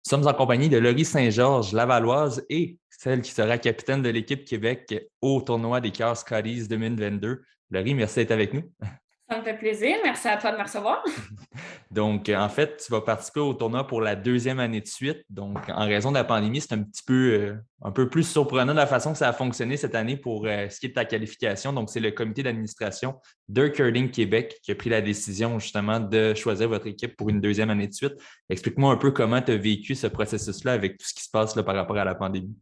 Nous sommes en compagnie de Laurie Saint-Georges, lavalloise et celle qui sera capitaine de l'équipe Québec au tournoi des Cœurs Scotties 2022. Laurie, merci d'être avec nous. Ça me fait plaisir. Merci à toi de me recevoir. Donc, en fait, tu vas participer au tournoi pour la deuxième année de suite. Donc, en raison de la pandémie, c'est un peu plus surprenant de la façon que ça a fonctionné cette année pour ce qui est de ta qualification. Donc, c'est le comité d'administration de Curling Québec qui a pris la décision justement de choisir votre équipe pour une deuxième année de suite. Explique-moi un peu comment tu as vécu ce processus-là avec tout ce qui se passe là, par rapport à la pandémie.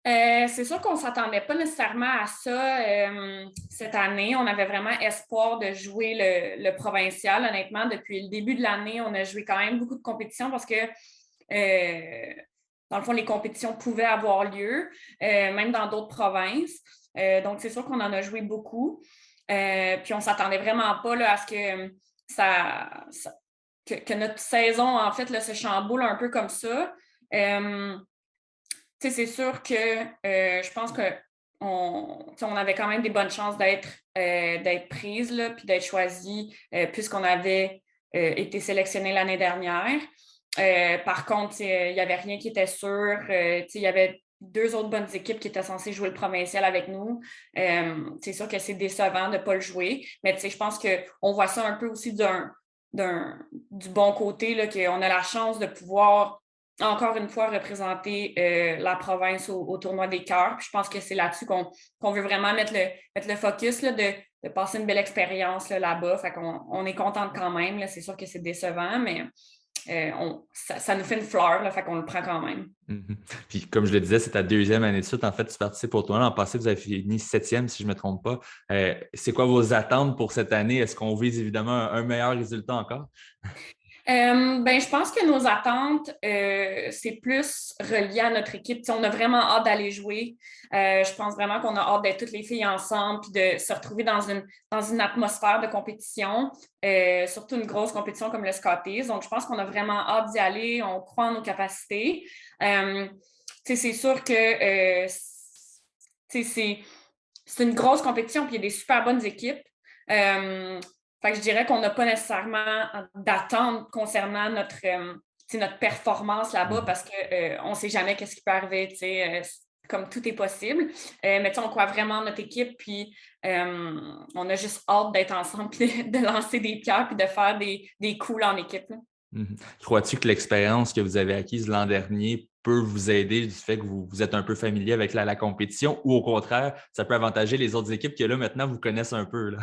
C'est sûr qu'on ne s'attendait pas nécessairement à ça cette année. On avait vraiment espoir de jouer le provincial. Honnêtement, depuis le début de l'année, on a joué quand même beaucoup de compétitions parce que, dans le fond, les compétitions pouvaient avoir lieu, même dans d'autres provinces. Donc, c'est sûr qu'on en a joué beaucoup. Puis, on ne s'attendait vraiment pas là, à ce que, que notre saison, en fait, là, se chamboule un peu comme ça. C'est sûr que je pense qu'on avait quand même des bonnes chances d'être prise là, puis d'être choisie puisqu'on avait été sélectionné l'année dernière. Par contre, il n'y avait rien qui était sûr. Il y avait deux autres bonnes équipes qui étaient censées jouer le provincial avec nous. C'est sûr que c'est décevant de ne pas le jouer, mais je pense qu'on voit ça un peu aussi du bon côté, là, qu'on a la chance de pouvoir encore une fois représenter la province au tournoi des cœurs. Puis je pense que c'est là-dessus qu'on veut vraiment mettre le focus là, de passer une belle expérience là-bas. Fait qu'on on est contente quand même. Là. C'est sûr que c'est décevant, mais ça nous fait une fleur, là, fait qu'on le prend quand même. Mhm. Puis, comme je le disais, c'est ta deuxième année de suite. En fait, tu participes au tournoi. L'an passé, vous avez fini septième, si je ne me trompe pas. C'est quoi vos attentes pour cette année? Est-ce qu'on vise évidemment un meilleur résultat encore? Je pense que nos attentes, c'est plus relié à notre équipe. T'sais, on a vraiment hâte d'aller jouer. Je pense vraiment qu'on a hâte d'être toutes les filles ensemble puis de se retrouver dans une atmosphère de compétition, surtout une grosse compétition comme le Scotties. Donc, je pense qu'on a vraiment hâte d'y aller. On croit en nos capacités. C'est sûr que c'est une grosse compétition puis il y a des super bonnes équipes. Fait que je dirais qu'on n'a pas nécessairement d'attente concernant notre performance là-bas Mhm. parce qu'on ne sait jamais qu'est-ce qui peut arriver, comme tout est possible. Mais on croit vraiment en notre équipe, puis on a juste hâte d'être ensemble, puis de lancer des pierres, puis de faire des coups là, en équipe. Là. Mhm. Crois-tu que l'expérience que vous avez acquise l'an dernier peut vous aider du fait que vous êtes un peu familier avec la compétition ou au contraire, ça peut avantager les autres équipes que là, maintenant, vous connaissez un peu, là?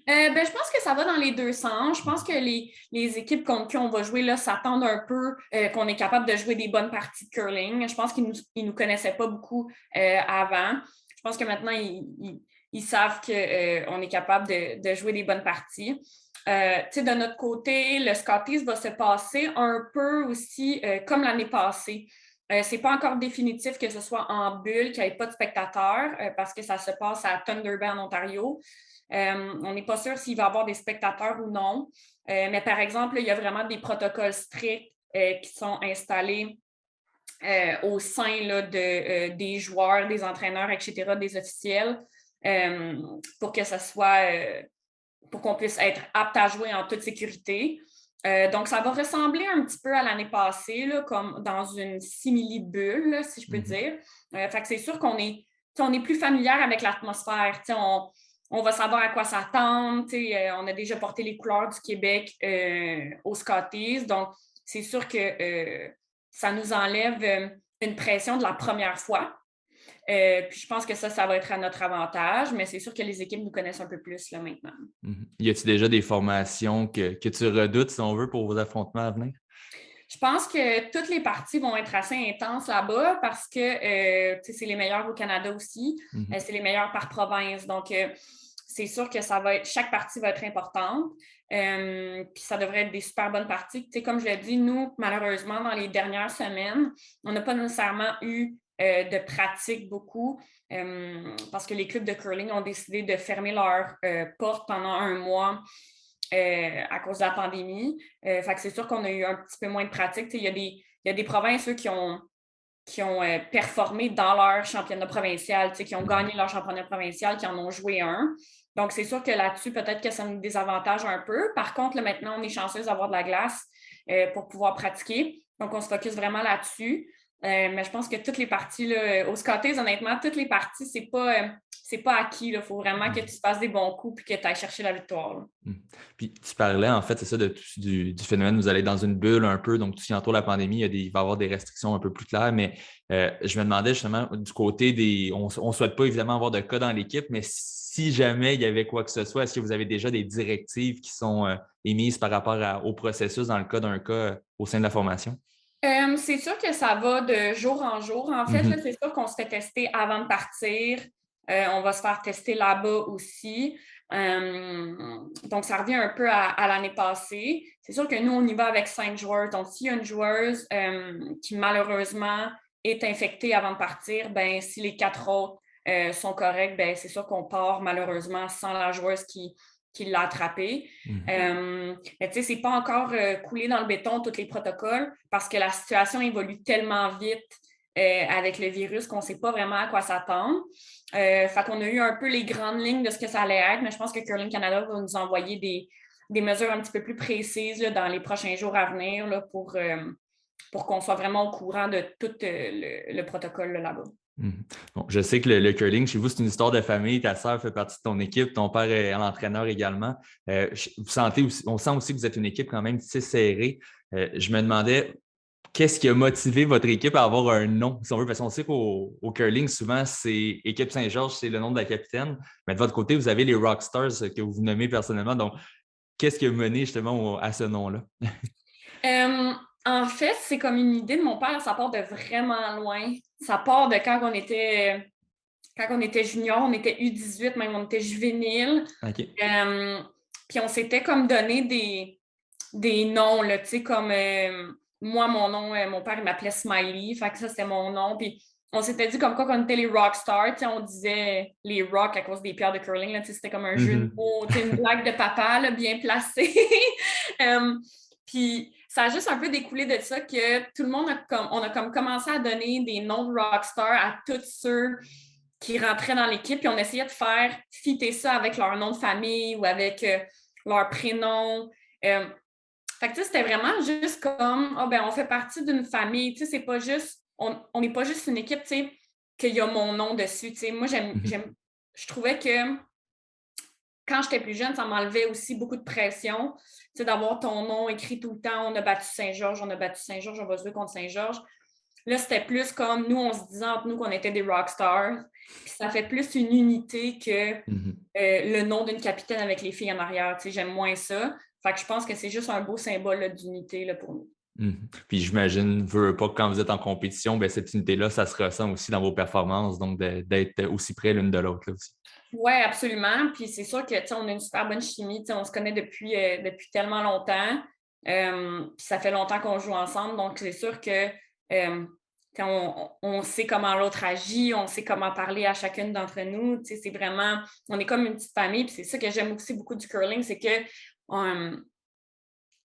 Je pense que ça va dans les deux sens. Je pense que les équipes contre qui on va jouer là s'attendent un peu qu'on est capable de jouer des bonnes parties de curling. Je pense qu'ils nous connaissaient pas beaucoup avant. Je pense que maintenant, ils savent qu'on est capable de jouer des bonnes parties. De notre côté, le Scotties va se passer un peu aussi comme l'année passée. C'est pas encore définitif que ce soit en bulle, qu'il n'y ait pas de spectateurs, parce que ça se passe à Thunder Bay en Ontario. On n'est pas sûr s'il va y avoir des spectateurs ou non. Mais par exemple, il y a vraiment des protocoles stricts qui sont installés au sein là, des joueurs, des entraîneurs, etc., des officiels, pour que ça soit pour qu'on puisse être apte à jouer en toute sécurité. Donc, ça va ressembler un petit peu à l'année passée, là, comme dans une simili-bulle, là, si je peux Mhm. dire. Fait que c'est sûr on est plus familière avec l'atmosphère. On va savoir à quoi s'attendre. On a déjà porté les couleurs du Québec aux Scotties. Donc, c'est sûr que ça nous enlève une pression de la première fois. Puis je pense que ça va être à notre avantage, mais c'est sûr que les équipes nous connaissent un peu plus là, maintenant. Mhm. Y a-t-il déjà des formations que tu redoutes, si on veut, pour vos affrontements à venir? Je pense que toutes les parties vont être assez intenses là-bas parce que c'est les meilleurs au Canada aussi. Mhm. C'est les meilleurs par province. Donc, c'est sûr que chaque partie va être importante. Puis ça devrait être des super bonnes parties. Comme je l'ai dit, nous, malheureusement, dans les dernières semaines, on n'a pas nécessairement eu de pratique beaucoup parce que les clubs de curling ont décidé de fermer leurs portes pendant un mois à cause de la pandémie. Fait que c'est sûr qu'on a eu un petit peu moins de pratique. Il y a des provinces, eux, qui ont performé dans leur championnat provincial, qui ont Mhm. gagné leur championnat provincial, qui en ont joué un. Donc, c'est sûr que là-dessus, peut-être que ça nous désavantage un peu. Par contre, là, maintenant, on est chanceuse d'avoir de la glace pour pouvoir pratiquer. Donc, on se focus vraiment là-dessus. Mais je pense que toutes les parties, là, au Scotties, honnêtement, toutes les parties, c'est pas acquis. Il faut vraiment que tu fasses des bons coups et que tu ailles chercher la victoire. Là. Puis tu parlais, en fait, c'est ça, du phénomène, vous allez dans une bulle un peu, donc tout ce qui entoure la pandémie, il va y avoir des restrictions un peu plus claires, mais je me demandais justement du côté on ne souhaite pas évidemment avoir de cas dans l'équipe, mais si jamais il y avait quoi que ce soit, est-ce que vous avez déjà des directives qui sont émises par rapport au processus dans le cas d'un cas au sein de la formation? C'est sûr que ça va de jour en jour. En fait, là, c'est sûr qu'on se fait tester avant de partir. On va se faire tester là-bas aussi. Donc, ça revient un peu à l'année passée. C'est sûr que nous, on y va avec 5 joueurs. Donc, s'il y a une joueuse qui malheureusement est infectée avant de partir, ben si les 4 autres sont corrects, ben c'est sûr qu'on part malheureusement sans la joueuse qui l'a attrapé. Mais tu sais, c'est pas encore coulé dans le béton, tous les protocoles, parce que la situation évolue tellement vite avec le virus qu'on ne sait pas vraiment à quoi s'attendre. Fait qu'on a eu un peu les grandes lignes de ce que ça allait être, mais je pense que Curling Canada va nous envoyer des mesures un petit peu plus précises là, dans les prochains jours à venir là, pour qu'on soit vraiment au courant de tout le protocole là-bas. Bon, je sais que le curling, chez vous, c'est une histoire de famille. Ta sœur fait partie de ton équipe, ton père est l'entraîneur également. On sent aussi que vous êtes une équipe quand même assez serrée. Je me demandais, qu'est-ce qui a motivé votre équipe à avoir un nom, si on veut, parce qu'on sait qu'au curling, souvent, c'est Équipe Saint-Georges, c'est le nom de la capitaine. Mais de votre côté, vous avez les Rockstars que vous nommez personnellement. Donc, qu'est-ce qui a mené justement à ce nom-là? En fait, c'est comme une idée de mon père, ça part de vraiment loin. Ça part de quand on était junior, on était U18, même on était juvénile. OK. Puis on s'était comme donné des noms, là, tu sais, comme moi, mon nom, mon père, il m'appelait Smiley, fait que ça, c'était mon nom. Puis on s'était dit comme quoi qu'on était les rockstars, tu sais, on disait les rocks à cause des pierres de curling, là, tu sais, c'était comme un jeu de mots, tu sais, une blague de papa, là, bien placée. Puis ça a juste un peu découlé de ça que tout le monde on a comme commencé à donner des noms de rockstars à tous ceux qui rentraient dans l'équipe, puis on essayait de faire fitter ça avec leur nom de famille ou avec leur prénom. Fait que tu sais, c'était vraiment juste comme on fait partie d'une famille. Tu sais, c'est pas juste, on n'est pas juste une équipe, tu sais, qu'il y a mon nom dessus. Tu sais, moi, je trouvais que quand j'étais plus jeune, ça m'enlevait aussi beaucoup de pression, tu sais, d'avoir ton nom écrit tout le temps. On a battu Saint-Georges, on a battu Saint-Georges, on va jouer contre Saint-Georges. Là, c'était plus comme nous, on se disait entre nous qu'on était des rockstars. Puis ça fait plus une unité que le nom d'une capitaine avec les filles en arrière. Tu sais, j'aime moins ça. Fait que je pense que c'est juste un beau symbole là, d'unité là, pour nous. Puis j'imagine, pas que quand vous êtes en compétition, ben, cette unité-là, ça se ressent aussi dans vos performances, donc d'être aussi près l'une de l'autre là aussi. Oui, absolument. Puis c'est sûr que on a une super bonne chimie. On se connaît depuis tellement longtemps. Puis ça fait longtemps qu'on joue ensemble. Donc, c'est sûr que on sait comment l'autre agit, on sait comment parler à chacune d'entre nous. C'est vraiment, on est comme une petite famille. Puis c'est ça que j'aime aussi beaucoup du curling, c'est que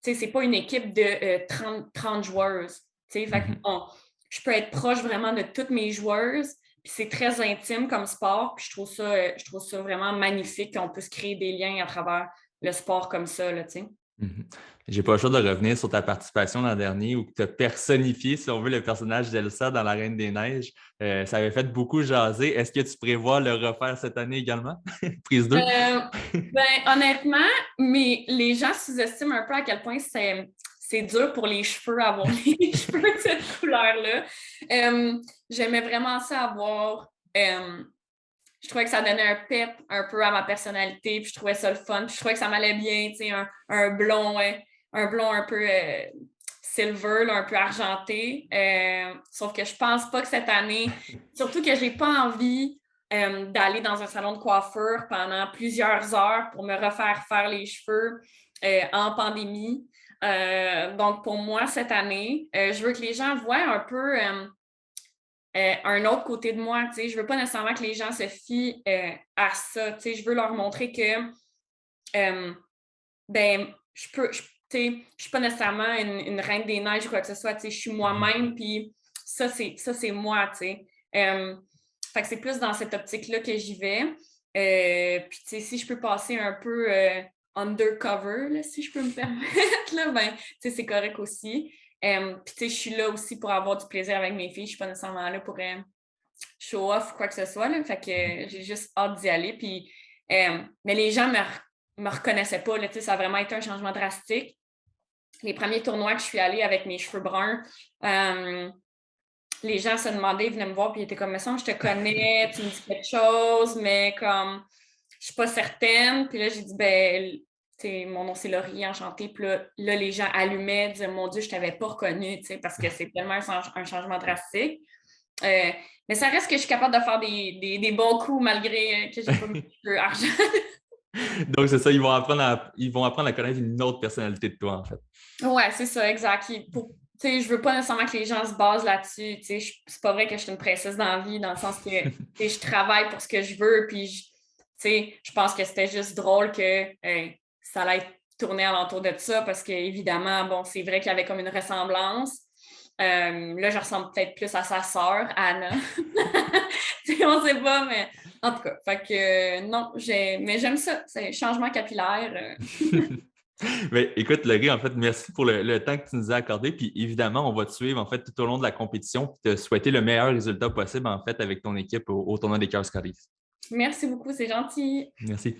c'est pas une équipe de 30 joueuses. Fait je peux être proche vraiment de toutes mes joueuses. Puis c'est très intime comme sport. Puis je trouve ça vraiment magnifique qu'on puisse créer des liens à travers le sport comme ça. Là, J'ai pas le choix de revenir sur ta participation l'an dernier où tu as personnifié, si on veut, le personnage d'Elsa dans La Reine des Neiges. Ça avait fait beaucoup jaser. Est-ce que tu prévois le refaire cette année également? Prise 2? Honnêtement, mais les gens sous-estiment un peu à quel point c'est dur pour les cheveux avoir les cheveux de cette couleur-là. J'aimais vraiment ça avoir. Je trouvais que ça donnait un pep un peu à ma personnalité, puis je trouvais ça le fun. Puis je trouvais que ça m'allait bien, tu sais, un blond un peu silver, là, un peu argenté. Sauf que je pense pas que cette année, surtout que j'ai pas envie d'aller dans un salon de coiffure pendant plusieurs heures pour me refaire faire les cheveux en pandémie. Donc, pour moi, cette année, je veux que les gens voient un peu un autre côté de moi. Je ne veux pas nécessairement que les gens se fient à ça. Je veux leur montrer que je suis pas nécessairement une reine des neiges ou quoi que ce soit. Je suis moi-même, puis ça, c'est moi. Fait que c'est plus dans cette optique-là que j'y vais. Puis si je peux passer un peu undercover, là, si je peux me permettre, là, ben, c'est correct aussi. Puis, tu sais, je suis là aussi pour avoir du plaisir avec mes filles. Je suis pas nécessairement là pour show off ou quoi que ce soit. Là. Fait que j'ai juste hâte d'y aller. Puis, mais les gens me reconnaissaient pas. Là, tu sais, ça a vraiment été un changement drastique. Les premiers tournois que je suis allée avec mes cheveux bruns, les gens se demandaient, ils venaient me voir, puis ils étaient comme, mais ça, je te connais, tu me dis quelque chose, mais comme, je suis pas certaine. Puis là, j'ai dit, ben, mon nom, c'est Laurie, enchantée. Puis là, les gens allumaient, disaient, mon Dieu, je t'avais pas reconnu, tu sais, parce que c'est tellement un changement drastique. Mais ça reste que je suis capable de faire des bons coups malgré que j'ai pas mis de cheveux argent. Donc, c'est ça, ils vont apprendre à connaître une autre personnalité de toi, en fait. Ouais, c'est ça, exact. Je veux pas nécessairement que les gens se basent là-dessus. C'est pas vrai que je suis une princesse dans la vie, dans le sens que je travaille pour ce que je veux. Puis, je pense que c'était juste drôle que ça allait être tourné alentour de ça parce qu'évidemment, bon, c'est vrai qu'il y avait comme une ressemblance. Là, je ressemble peut-être plus à sa sœur, Anna. On sait pas, mais en tout cas, fait que non, mais j'aime ça. C'est un changement capillaire. Mais écoute, Laurie, en fait, merci pour le temps que tu nous as accordé. Puis évidemment, on va te suivre en fait tout au long de la compétition puis te souhaiter le meilleur résultat possible en fait avec ton équipe au tournoi des Cœurs Scotties. Merci beaucoup, c'est gentil. Merci.